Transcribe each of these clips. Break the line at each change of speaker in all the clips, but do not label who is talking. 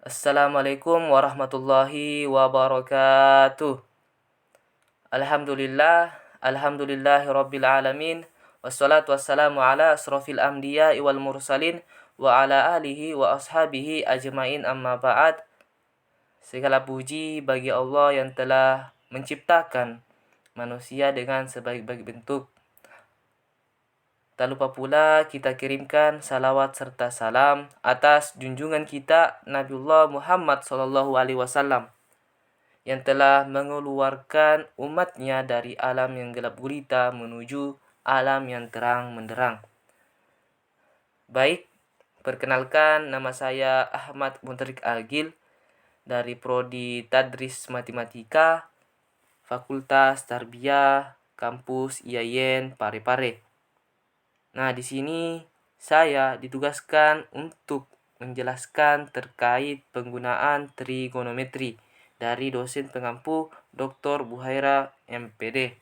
Assalamualaikum warahmatullahi wabarakatuh. Alhamdulillahi rabbil alamin. Wassalatu wassalamu ala asrofil anbiya wal mursalin wa ala alihi wa ashabihi ajmain amma ba'd. Segala puji bagi Allah yang telah menciptakan manusia dengan sebaik-baik bentuk. Tak lupa pula kita kirimkan salawat serta salam atas junjungan kita Nabiullah Muhammad SAW yang telah mengeluarkan umatnya dari alam yang gelap gulita menuju alam yang terang menderang. Baik, perkenalkan nama saya Ahmad Muntarik Agil dari Prodi Tadris Matematika, Fakultas Tarbiyah, Kampus IAIN Parepare. Nah, di sini saya ditugaskan untuk menjelaskan terkait penggunaan trigonometri dari dosen pengampu Dr. Buhaira MPD.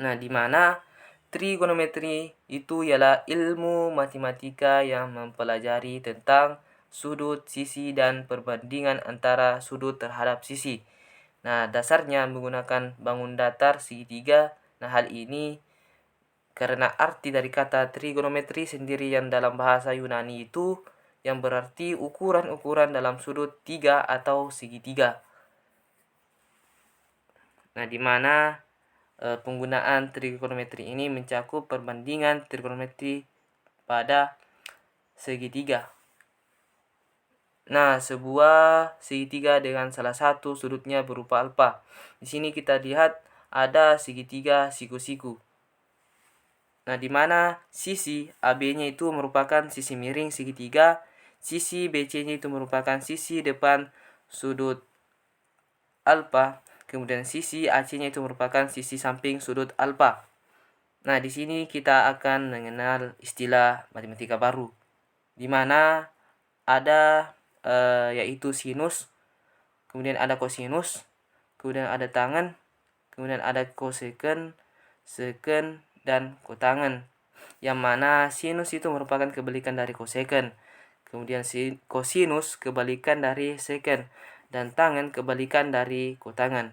Nah, di mana trigonometri itu ialah ilmu matematika yang mempelajari tentang sudut, sisi, dan perbandingan antara sudut terhadap sisi. Nah, dasarnya menggunakan bangun datar segitiga. Nah, hal ini karena arti dari kata trigonometri sendiri yang dalam bahasa Yunani itu yang berarti ukuran-ukuran dalam sudut tiga atau segitiga. Nah, di mana penggunaan trigonometri ini mencakup perbandingan trigonometri pada segitiga. Nah, sebuah segitiga dengan salah satu sudutnya berupa alfa. Di sini kita lihat ada segitiga siku-siku. Nah, di mana sisi AB-nya itu merupakan sisi miring segitiga, sisi BC-nya itu merupakan sisi depan sudut alfa, kemudian sisi AC-nya itu merupakan sisi samping sudut alfa. Nah, di sini kita akan mengenal istilah matematika baru, di mana ada yaitu sinus, kemudian ada kosinus, kemudian ada tangen, kemudian ada koseken, seken, dan kotangen. Yang mana sinus itu merupakan kebalikan dari koseken, kemudian kosinus kebalikan dari seken, dan tangen kebalikan dari kotangen.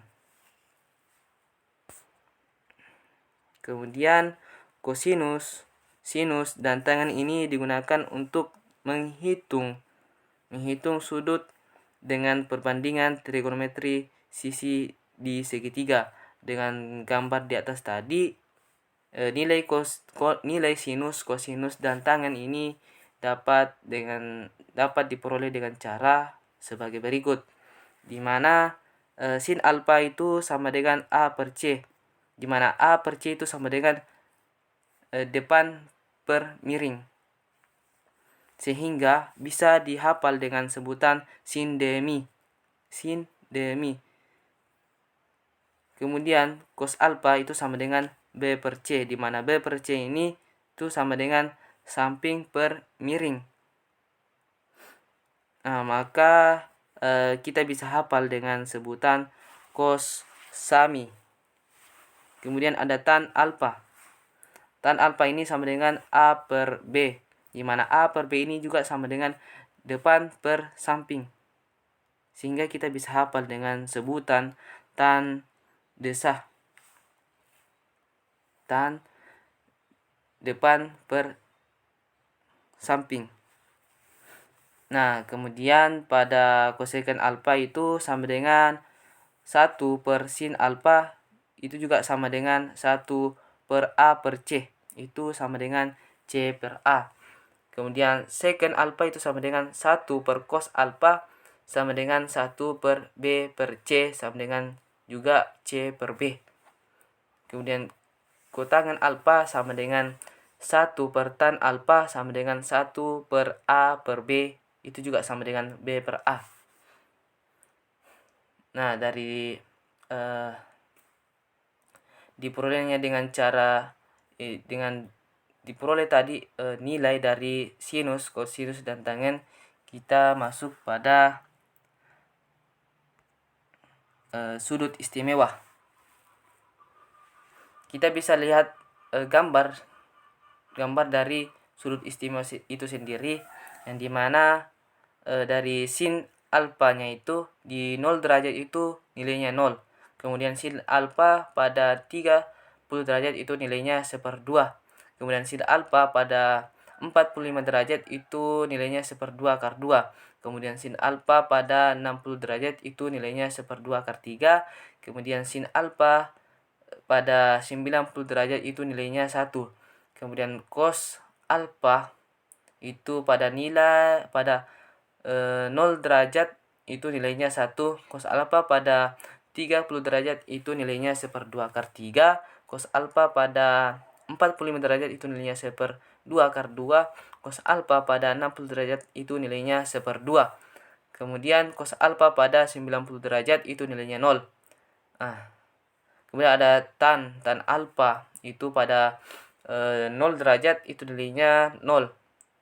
Kemudian kosinus, sinus, dan tangen ini digunakan untuk menghitung sudut dengan perbandingan trigonometri sisi di segitiga. Dengan gambar di atas tadi, nilai sinus, kosinus, dan tangen ini dapat diperoleh dengan cara sebagai berikut, di mana sin alfa itu sama dengan A per C, di mana A per C itu sama dengan depan per miring, sehingga bisa dihafal dengan sebutan sin demi. Kemudian cos alfa itu sama dengan B per C, di mana B per C ini itu sama dengan samping per miring. Nah, maka kita bisa hafal dengan sebutan cos sami. Kemudian ada tan alfa. Tan alfa ini sama dengan A per B, di mana A per B ini juga sama dengan depan per samping. Sehingga kita bisa hafal dengan sebutan tan desah. Tan depan per samping. Nah, kemudian pada koseken alfa itu sama dengan 1 per sin alfa, itu juga sama dengan 1 per A per C, itu sama dengan C per A. Kemudian seken alfa itu sama dengan 1 per cos alfa, sama dengan 1 per B per C, sama dengan juga C per B. Kemudian kotangen alfa sama dengan 1 per tan alfa, sama dengan 1 per A per B, itu juga sama dengan B per A. Nah, dari diperolehnya dengan cara dengan diperoleh tadi nilai dari sinus, kosinus, dan tangen, kita masuk pada sudut istimewa. Kita bisa lihat gambar dari sudut istimewa itu sendiri, yang dimana dari sin alfanya itu di 0 derajat itu nilainya 0. Kemudian sin alfa pada 30 derajat itu nilainya 1/2. Kemudian sin alfa pada 45 derajat itu nilainya 1/2 akar 2. Kemudian sin alfa pada 60 derajat itu nilainya 1/2 akar 3. Kemudian sin alfa pada 90 derajat itu nilainya 1. Kemudian cos alfa itu pada 0 derajat itu nilainya 1. Cos alfa pada 30 derajat itu nilainya 1/2 akar 3. Cos alfa pada 45 derajat itu nilainya 1/2 akar 2. Cos alfa pada 60 derajat itu nilainya 1/2. Kemudian cos alfa pada 90 derajat itu nilainya 0. Kemudian ada tan alfa itu pada 0 derajat itu nilainya 0.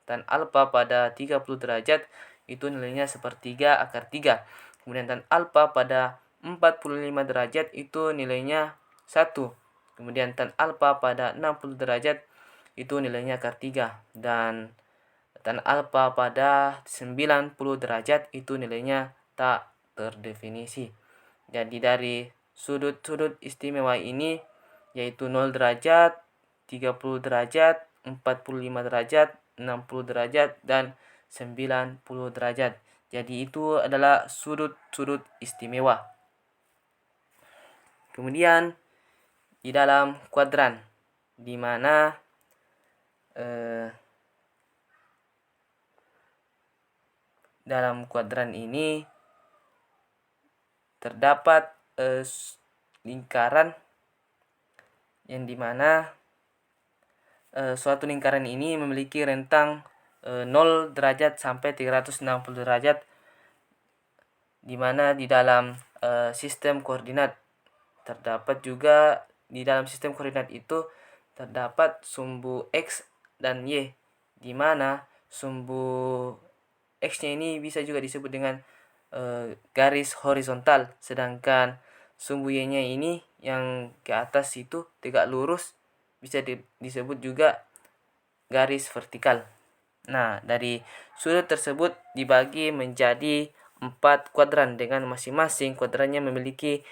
Tan alfa pada 30 derajat itu nilainya 1/3 akar 3. Kemudian tan alfa pada 45 derajat itu nilainya 1. Kemudian tan alfa pada 60 derajat itu nilainya akar 3. Dan tan alfa pada 90 derajat itu nilainya tak terdefinisi. Jadi dari sudut-sudut istimewa ini yaitu 0 derajat, 30 derajat, 45 derajat, 60 derajat, dan 90 derajat. Jadi itu adalah sudut-sudut istimewa. Kemudian di dalam kuadran, di mana dalam kuadran ini terdapat lingkaran yang dimana suatu lingkaran ini memiliki rentang 0 derajat sampai 360 derajat, dimana di dalam sistem koordinat terdapat juga di dalam sistem koordinat itu terdapat sumbu X dan Y, dimana sumbu X-nya ini bisa juga disebut dengan garis horizontal, sedangkan sumbu Y-nya ini yang ke atas itu tegak lurus bisa disebut juga garis vertikal. Nah, dari sudut tersebut dibagi menjadi 4 kuadran dengan masing-masing kuadrannya memiliki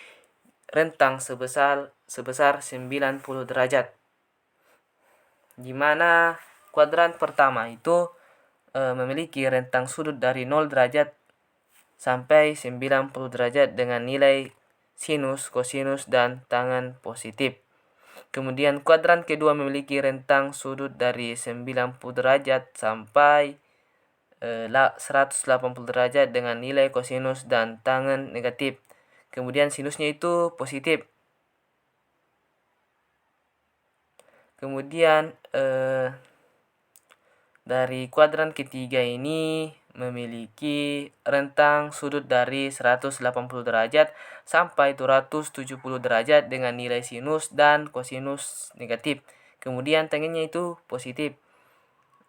rentang sebesar 90 derajat. Di mana kuadran pertama itu memiliki rentang sudut dari 0 derajat sampai 90 derajat dengan nilai sinus, kosinus, dan tangen positif. Kemudian kuadran kedua memiliki rentang sudut dari 90 derajat sampai 180 derajat dengan nilai kosinus dan tangen negatif. Kemudian sinusnya itu positif. Kemudian dari kuadran ketiga ini memiliki rentang sudut dari 180 derajat sampai 270 derajat dengan nilai sinus dan kosinus negatif. Kemudian tangennya itu positif.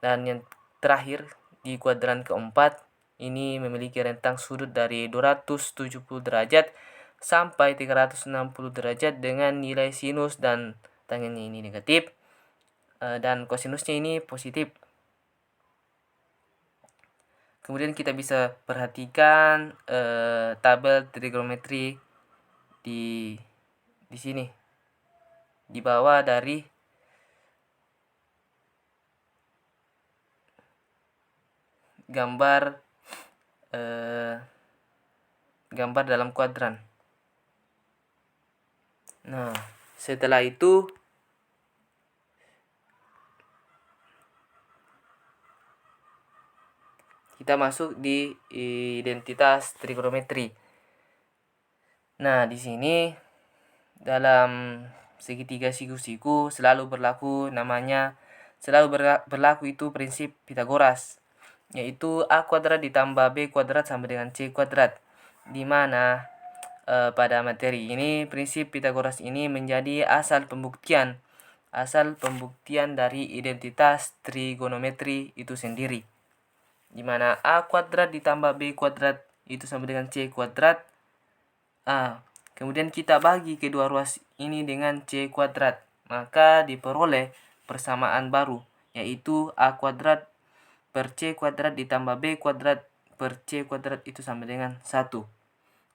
Dan yang terakhir di kuadran keempat ini memiliki rentang sudut dari 270 derajat sampai 360 derajat dengan nilai sinus dan tangennya ini negatif. Dan kosinusnya ini positif. Kemudian kita bisa perhatikan tabel trigonometri di sini di bawah dari gambar dalam kuadran. Nah, setelah itu kita masuk di identitas trigonometri. Nah, di sini dalam segitiga siku-siku selalu berlaku itu prinsip Pitagoras, yaitu A kuadrat ditambah B kuadrat sama dengan C kuadrat, di mana pada materi ini prinsip Pitagoras ini menjadi asal pembuktian dari identitas trigonometri itu sendiri, di mana A kuadrat ditambah B kuadrat itu sama dengan C kuadrat. Kemudian kita bagi kedua ruas ini dengan C kuadrat, maka diperoleh persamaan baru, yaitu A kuadrat per C kuadrat ditambah B kuadrat per C kuadrat itu sama dengan 1.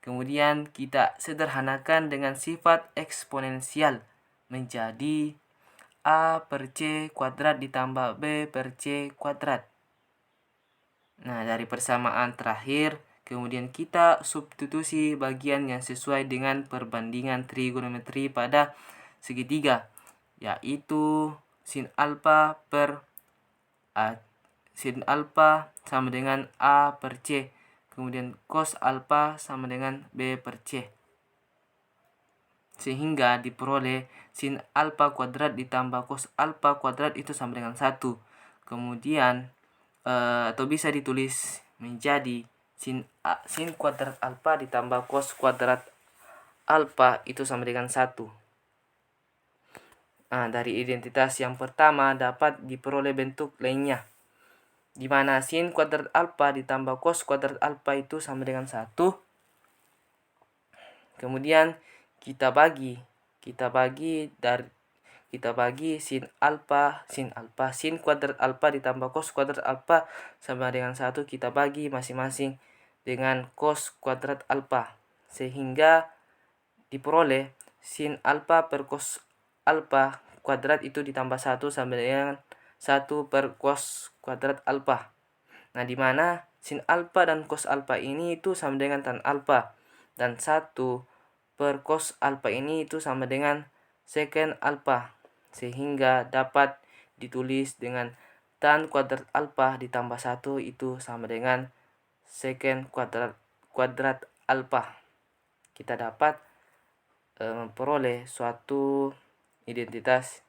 Kemudian kita sederhanakan dengan sifat eksponensial menjadi A per C kuadrat ditambah B per C kuadrat. Nah, dari persamaan terakhir, kemudian kita substitusi bagian yang sesuai dengan perbandingan trigonometri pada segitiga, yaitu sin alfa per A. Sin alfa sama dengan A per C. Kemudian cos alfa sama dengan B per C. Sehingga diperoleh sin alfa kuadrat ditambah cos alfa kuadrat itu sama dengan 1. Kemudian atau bisa ditulis menjadi sin kuadrat alfa ditambah cos kuadrat alfa itu sama dengan 1. Nah, dari identitas yang pertama dapat diperoleh bentuk lainnya, di mana sin kuadrat alfa ditambah cos kuadrat alfa itu sama dengan 1. Kemudian kita bagi sin kuadrat alfa ditambah cos kuadrat alfa sama dengan 1, kita bagi masing-masing dengan cos kuadrat alfa, sehingga diperoleh sin alfa per cos alfa kuadrat itu ditambah 1 sama dengan 1 per cos kuadrat alfa. Nah, di mana sin alfa dan cos alfa ini itu sama dengan tan alfa, dan 1 per cos alfa ini itu sama dengan secant alfa, sehingga dapat ditulis dengan tan kuadrat alfa ditambah 1 itu sama dengan secant kuadrat alfa. Kita dapat memperoleh suatu identitas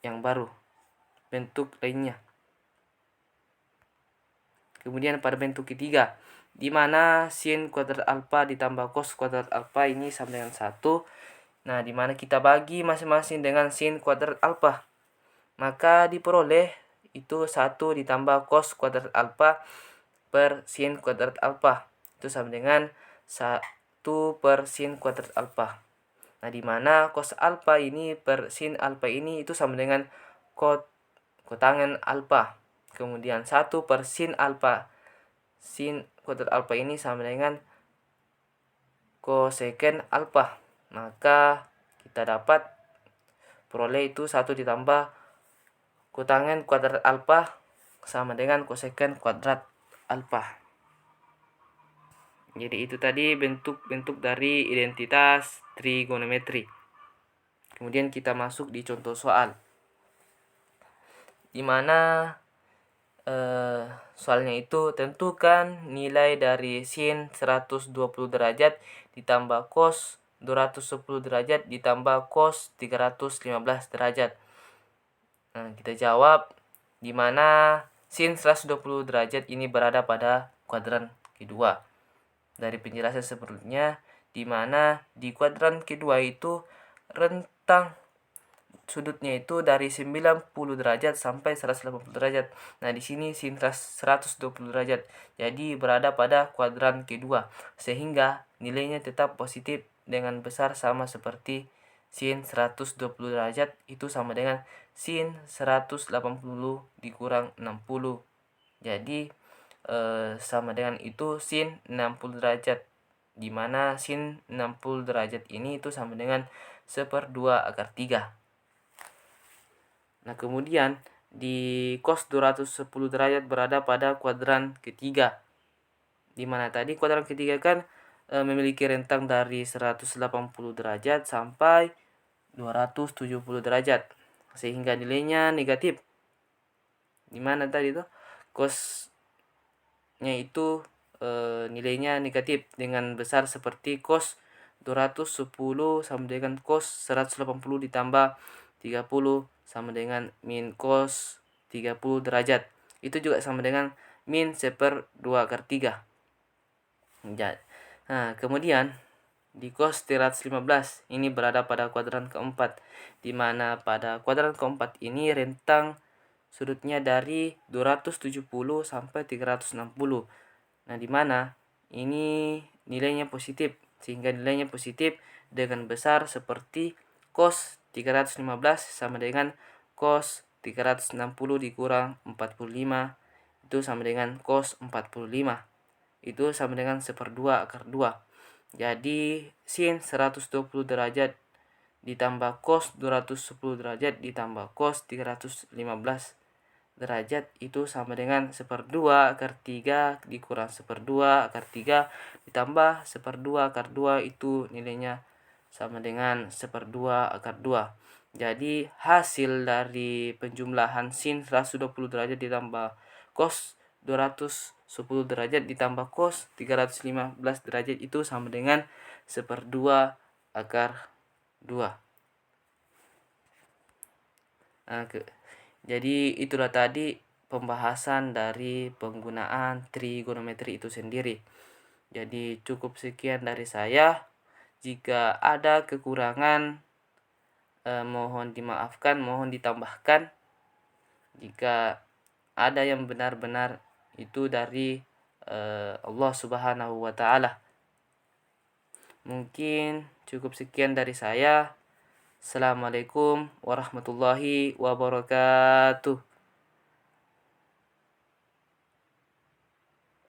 yang baru, bentuk lainnya. Kemudian pada bentuk ketiga, di mana sin kuadrat alfa ditambah cos kuadrat alfa ini sama dengan 1. Nah, di mana kita bagi masing-masing dengan sin kuadrat alfa, maka diperoleh itu 1 ditambah cos kuadrat alfa per sin kuadrat alfa itu sama dengan 1 per sin kuadrat alfa. Nah, di mana cos alfa ini per sin alfa ini itu sama dengan kotangen alfa. Kemudian 1 per sin alfa, sin kuadrat alfa ini sama dengan cosecant alfa. Maka kita dapat peroleh itu 1 ditambah kotangen kuadrat alfa sama dengan cosecant kuadrat alfa. Jadi itu tadi bentuk-bentuk dari identitas trigonometri. Kemudian kita masuk di contoh soal, di mana soalnya itu tentukan nilai dari sin 120 derajat ditambah cos 210 derajat ditambah cos 315 derajat. Nah, kita jawab di mana sin 120 derajat ini berada pada kuadran kedua. Dari penjelasan sebelumnya, di mana di kuadran kedua itu rentang sudutnya itu dari 90 derajat sampai 180 derajat. Nah, di sini sin 120 derajat. Jadi berada pada kuadran kedua, sehingga nilainya tetap positif dengan besar sama seperti sin 120 derajat itu sama dengan sin 180 dikurang 60. Jadi sama dengan itu sin 60 derajat, di mana sin 60 derajat ini itu sama dengan 1/2 akar 3. Nah, kemudian di cos 210 derajat berada pada kuadran ketiga, di mana tadi kuadran ketiga kan memiliki rentang dari 180 derajat sampai 270 derajat, sehingga nilainya negatif. Di mana tadi itu cos itu nilainya negatif dengan besar seperti cos 210 sama dengan cos 180 ditambah 30 sama dengan min cos 30 derajat. Itu juga sama dengan min 1/2 akar 3. Nah, kemudian di cos 315 ini berada pada kuadran keempat, di mana pada kuadran keempat ini rentang sudutnya dari 270 sampai 360. Nah, di mana ini nilainya positif, sehingga nilainya positif dengan besar seperti cos 315 sama dengan cos 360 dikurang 45 itu sama dengan cos 45. Itu sama dengan 1/2 akar 2. Jadi sin 120 derajat ditambah cos 210 derajat ditambah cos 315 derajat itu sama dengan 1/2 akar 3 dikurang 1/2 akar 3 ditambah 1/2 akar 2 itu nilainya sama dengan 1/2 akar 2. Jadi hasil dari penjumlahan sin 120 derajat ditambah cos 210 derajat ditambah cos 315 derajat itu sama dengan 1/2 akar 2. Nah, jadi itulah tadi pembahasan dari penggunaan trigonometri itu sendiri. Jadi cukup sekian dari saya. Jika ada kekurangan mohon dimaafkan, mohon ditambahkan. Jika ada yang benar-benar itu dari Allah Subhanahu wa taala. Mungkin cukup sekian dari saya. Assalamualaikum warahmatullahi wabarakatuh.